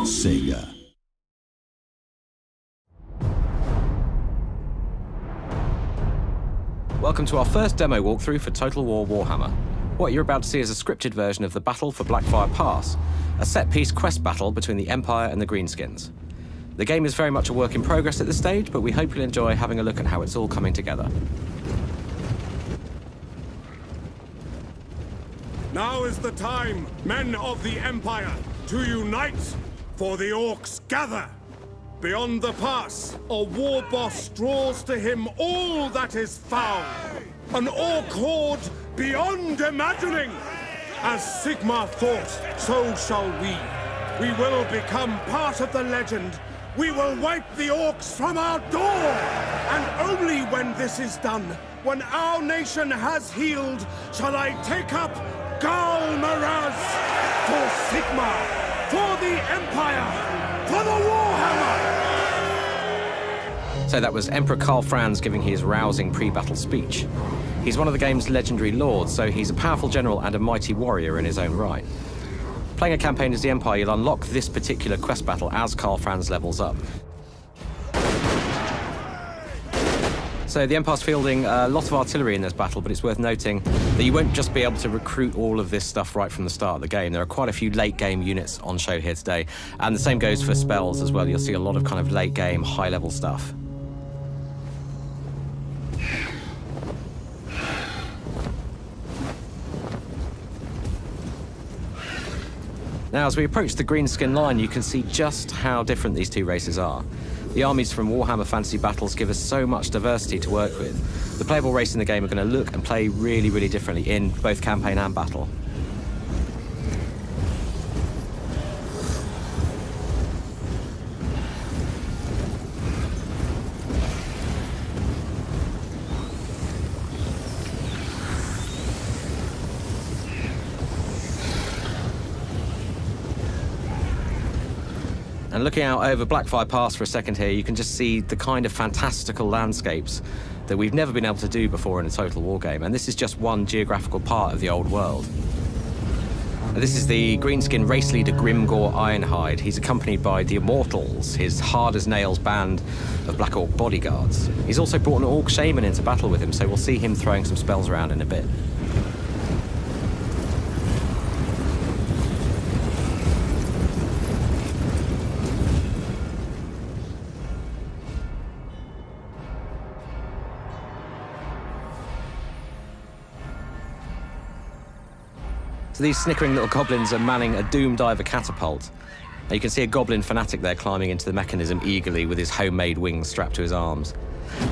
Sega. Welcome to our first demo walkthrough for Total War Warhammer. What you're about to see is a scripted version of the battle for Blackfire Pass, a set-piece quest battle between the Empire and the Greenskins. The game is very much a work in progress at this stage, but we hope you'll enjoy having a look at how it's all coming together. Now is the time, men of the Empire, to unite, for the Orcs gather. Beyond the pass, a war boss draws to him all that is foul. An Orc horde beyond imagining. As Sigmar thought, so shall we. We will become part of the legend. We will wipe the Orcs from our door. And only when this is done, when our nation has healed, shall I take up Gal Maraz for Sigmar, for the Empire, for the Warhammer! So that was Emperor Karl Franz giving his rousing pre-battle speech. He's one of the game's legendary lords, so he's a powerful general and a mighty warrior in his own right. Playing a campaign as the Empire, you'll unlock this particular quest battle as Karl Franz levels up. So the Empire's fielding a lot of artillery in this battle, but it's worth noting that you won't just be able to recruit all of this stuff right from the start of the game. There are quite a few late-game units on show here today, and the same goes for spells as well. You'll see a lot of kind of late-game, high-level stuff. Now, as we approach the Greenskin line, you can see just how different these two races are. The armies from Warhammer Fantasy Battles give us so much diversity to work with. The playable races in the game are going to look and play really, really differently in both campaign and battle. And looking out over Blackfire Pass for a second here, you can just see the kind of fantastical landscapes that we've never been able to do before in a Total War game. And this is just one geographical part of the old world. And this is the Greenskin race leader Grimgor Ironhide. He's accompanied by the Immortals, his hard-as-nails band of Black Orc bodyguards. He's also brought an Orc Shaman into battle with him, so we'll see him throwing some spells around in a bit. So these snickering little goblins are manning a Doom Diver catapult. Now you can see a goblin fanatic there climbing into the mechanism eagerly with his homemade wings strapped to his arms.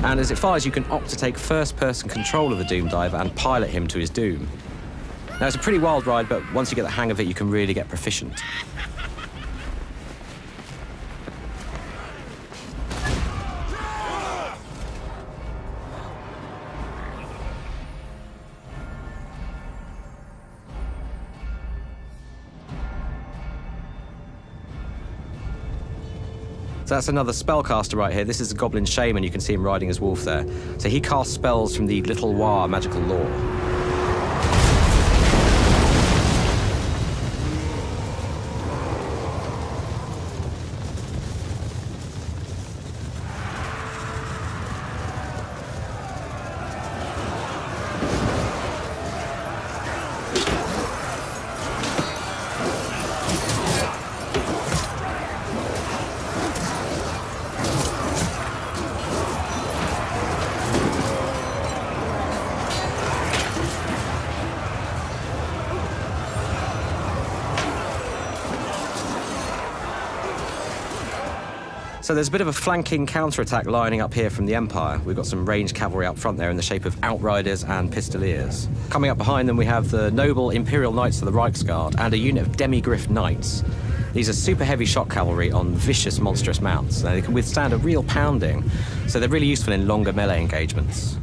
And as it fires, you can opt to take first-person control of the Doom Diver and pilot him to his doom. Now it's a pretty wild ride, but once you get the hang of it, you can really get proficient. So that's another spellcaster right here. This is a Goblin Shaman. You can see him riding his wolf there. So he casts spells from the Little War magical lore. So there's a bit of a flanking counterattack lining up here from the Empire. We've got some ranged cavalry up front there in the shape of Outriders and Pistoliers. Coming up behind them, we have the noble Imperial Knights of the Reichsguard and a unit of Demigriff Knights. These are super heavy shock cavalry on vicious, monstrous mounts. They can withstand a real pounding, so they're really useful in longer melee engagements.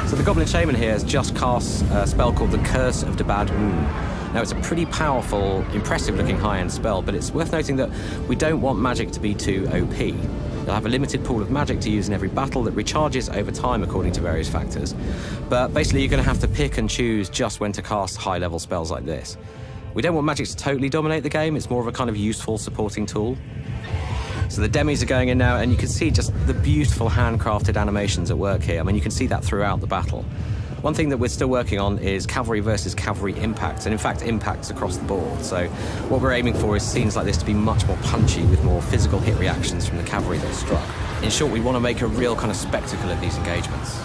So the Goblin Shaman here has just cast a spell called the Curse of the Bad Moon. Now, it's a pretty powerful, impressive-looking high-end spell, but it's worth noting that we don't want magic to be too OP. You'll have a limited pool of magic to use in every battle that recharges over time according to various factors. But basically, you're going to have to pick and choose just when to cast high-level spells like this. We don't want magic to totally dominate the game. It's more of a kind of useful supporting tool. So the demis are going in now, and you can see just the beautiful handcrafted animations at work here. I mean, you can see that throughout the battle. One thing that we're still working on is cavalry versus cavalry impacts, and in fact impacts across the board. So what we're aiming for is scenes like this to be much more punchy with more physical hit reactions from the cavalry that are struck. In short, we want to make a real kind of spectacle of these engagements.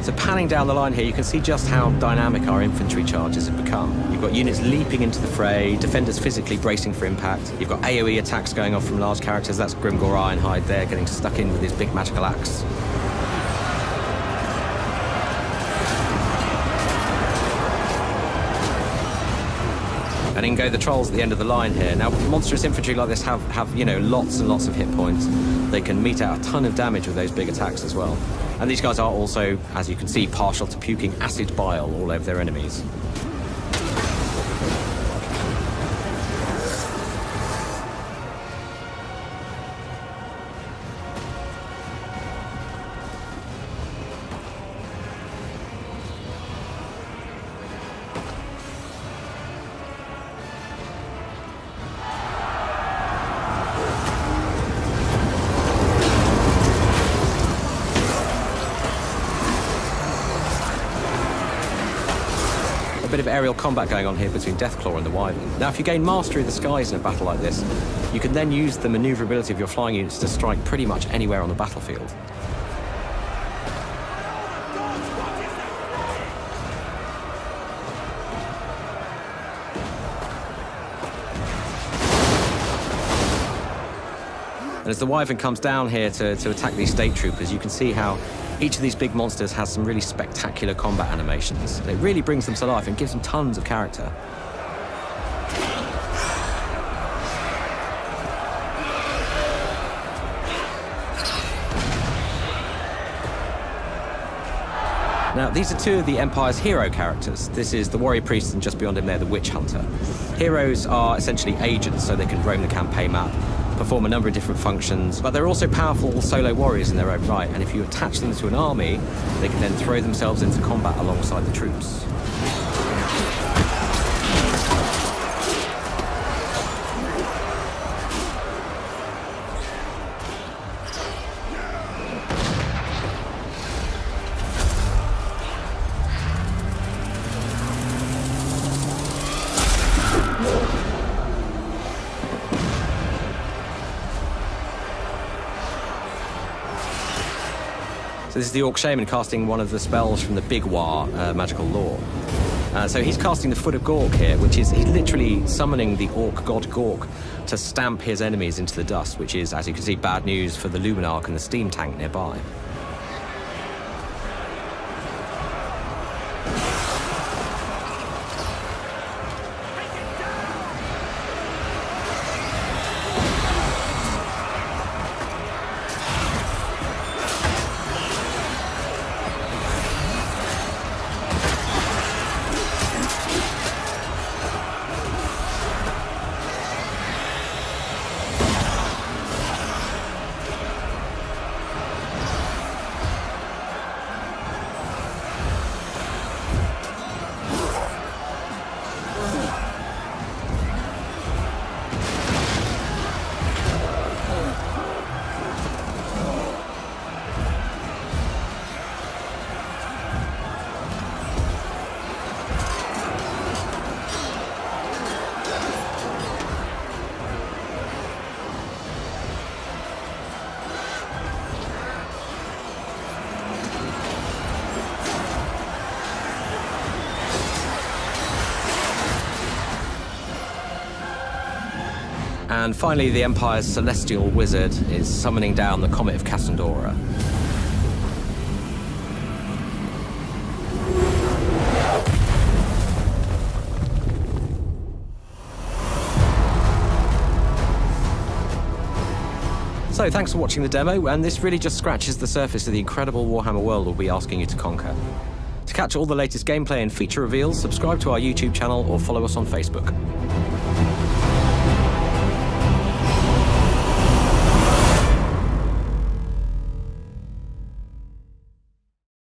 So panning down the line here, you can see just how dynamic our infantry charges have become. You've got units leaping into the fray, defenders physically bracing for impact. You've got AoE attacks going off from large characters. That's Grimgor Ironhide there, getting stuck in with his big magical axe. And in go the trolls at the end of the line here. Now, monstrous infantry like this have lots and lots of hit points. They can mete out a ton of damage with those big attacks as well. And these guys are also, as you can see, partial to puking acid bile all over their enemies. A bit of aerial combat going on here between Deathclaw and the Wyvern. Now, if you gain mastery of the skies in a battle like this, you can then use the maneuverability of your flying units to strike pretty much anywhere on the battlefield. And as the Wyvern comes down here to attack these state troopers, you can see how each of these big monsters has some really spectacular combat animations. And it really brings them to life and gives them tons of character. Now, these are two of the Empire's hero characters. This is the Warrior Priest, and just beyond him there, the Witch Hunter. Heroes are essentially agents, so they can roam the campaign map, perform a number of different functions, but they're also powerful solo warriors in their own right, and if you attach them to an army, they can then throw themselves into combat alongside the troops. So this is the Orc Shaman casting one of the spells from the Big War magical lore. So he's casting the Foot of Gork here, which is he's literally summoning the Orc god Gork to stamp his enemies into the dust, which is, as you can see, bad news for the Luminarch and the steam tank nearby. And finally, the Empire's celestial wizard is summoning down the Comet of Cassandora. So thanks for watching the demo, and this really just scratches the surface of the incredible Warhammer world we'll be asking you to conquer. To catch all the latest gameplay and feature reveals, subscribe to our YouTube channel or follow us on Facebook.